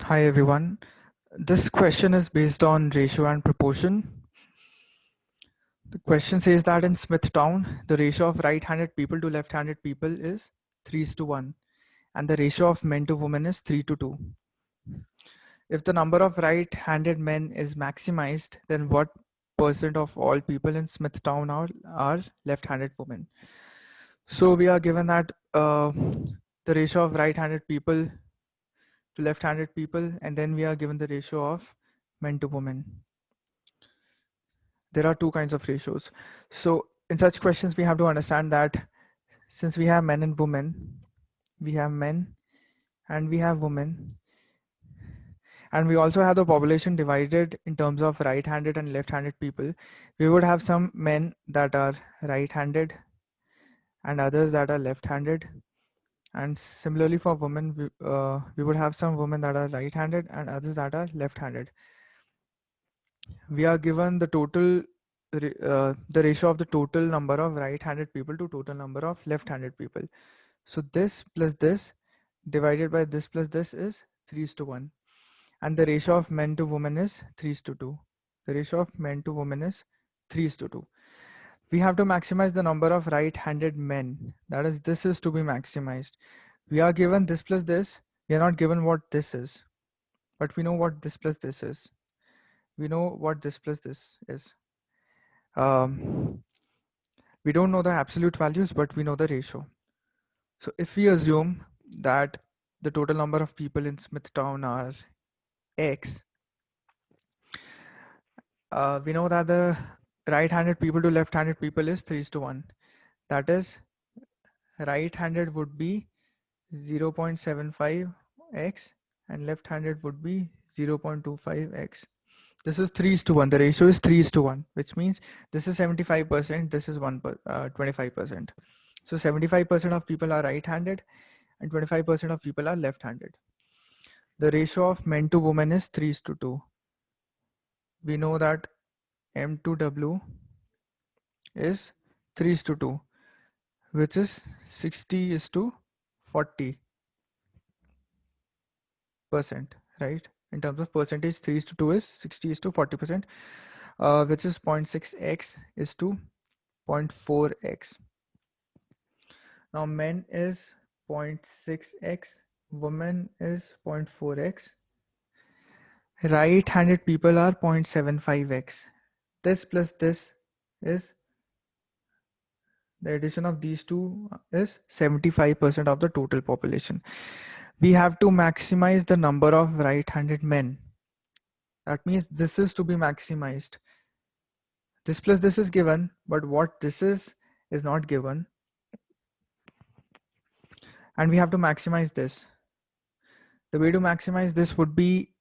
Hi everyone. This question is based on ratio and proportion. The question says that in Smithtown, the ratio of right-handed people to left-handed people is 3:1, and the ratio of men to women is 3:2. If the number of right-handed men is maximized, then what percent of all people in Smithtown are left-handed women? So we are given that the ratio of right-handed people to left-handed people, and then we are given the ratio of men to women. There are two kinds of ratios. So in such questions, we have to understand that since we have men and women, we have men and we have women, and we also have the population divided in terms of right-handed and left-handed people. We would have some men that are right-handed and others that are left-handed. And similarly for women, we would have some women that are right-handed and others that are left-handed. We are given the total the ratio of the total number of right-handed people to total number of left-handed people. So this plus this divided by this plus this is 3:1, and the ratio of men to women is 3:2. The ratio of men to women is 3:2. We have to maximize the number of right-handed men. That is, this is to be maximized. We are given this plus this. We are not given what this is, but we know what this plus this is. We know what this plus this is. We don't know the absolute values, but we know the ratio. So if we assume that the total number of people in Smithtown are X, we know that the right-handed people to left-handed people is 3:1. That is, right-handed would be 0.75x and left-handed would be 0.25x. This is 3:1. The ratio is 3:1, which means this is 75%, this is 25%. So 75% of people are right-handed and 25% of people are left-handed. The ratio of men to women is 3:2. We know that M to W is 3:2, which is 60:40%, right? In terms of percentage, 3:2 is 60:40%, which is 0.6x is to 0.4x. Now men is 0.6x, women is 0.4x. Right-handed people are 0.75x. This plus this is the addition of these two is 75% of the total population. We have to maximize the number of right-handed men. That means this is to be maximized. This plus this is given, but what this is not given. And we have to maximize this. The way to maximize this would be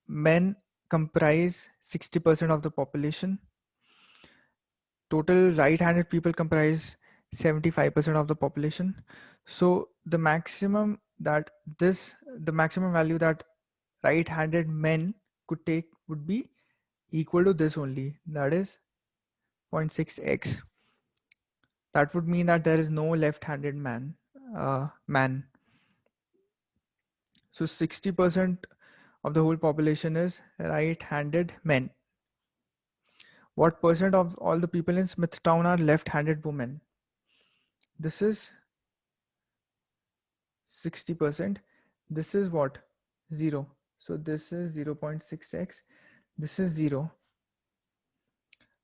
men comprise 60% of the population. Total right-handed people comprise 75% of the population. So the maximum value that right-handed men could take would be equal to this only, that is 0.6x. That would mean that there is no left-handed man. So 60% of the whole population is right-handed men. What percent of all the people in Smithtown are left-handed women? This is 60%. This is what? 0. So this is 0.6x. This is 0.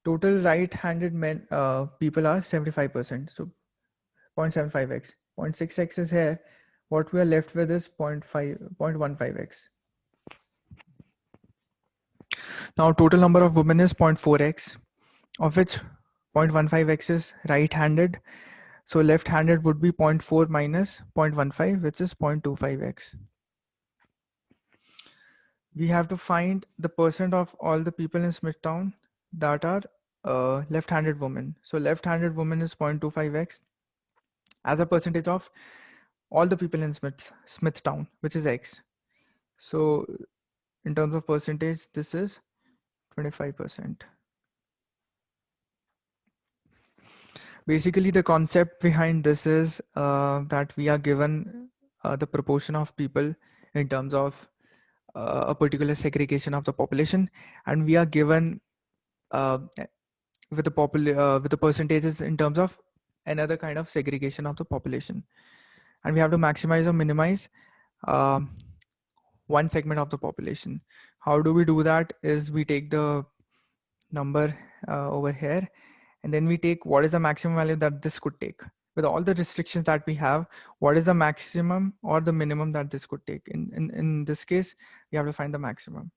Total right-handed men people are 75%. So 0.75x. 0.6x is here. What we are left with is 0.15x. Now total number of women is 0.4x, of which 0.15x is right-handed. So left-handed would be 0.4 minus 0.15, which is 0.25x. We have to find the percent of all the people in Smithtown that are left-handed women. So left-handed women is 0.25x as a percentage of all the people in Smithtown, which is x. So in terms of percentage, this is 25%. Basically, the concept behind this is that we are given the proportion of people in terms of a particular segregation of the population, and we are given uh, with the percentages in terms of another kind of segregation of the population, and we have to maximize or minimize um, one segment of the population. How do we do that? Is we take the number over here, and then we take what is the maximum value that this could take. With all the restrictions that we have, what is the maximum or the minimum that this could take? In this case, we have to find the maximum.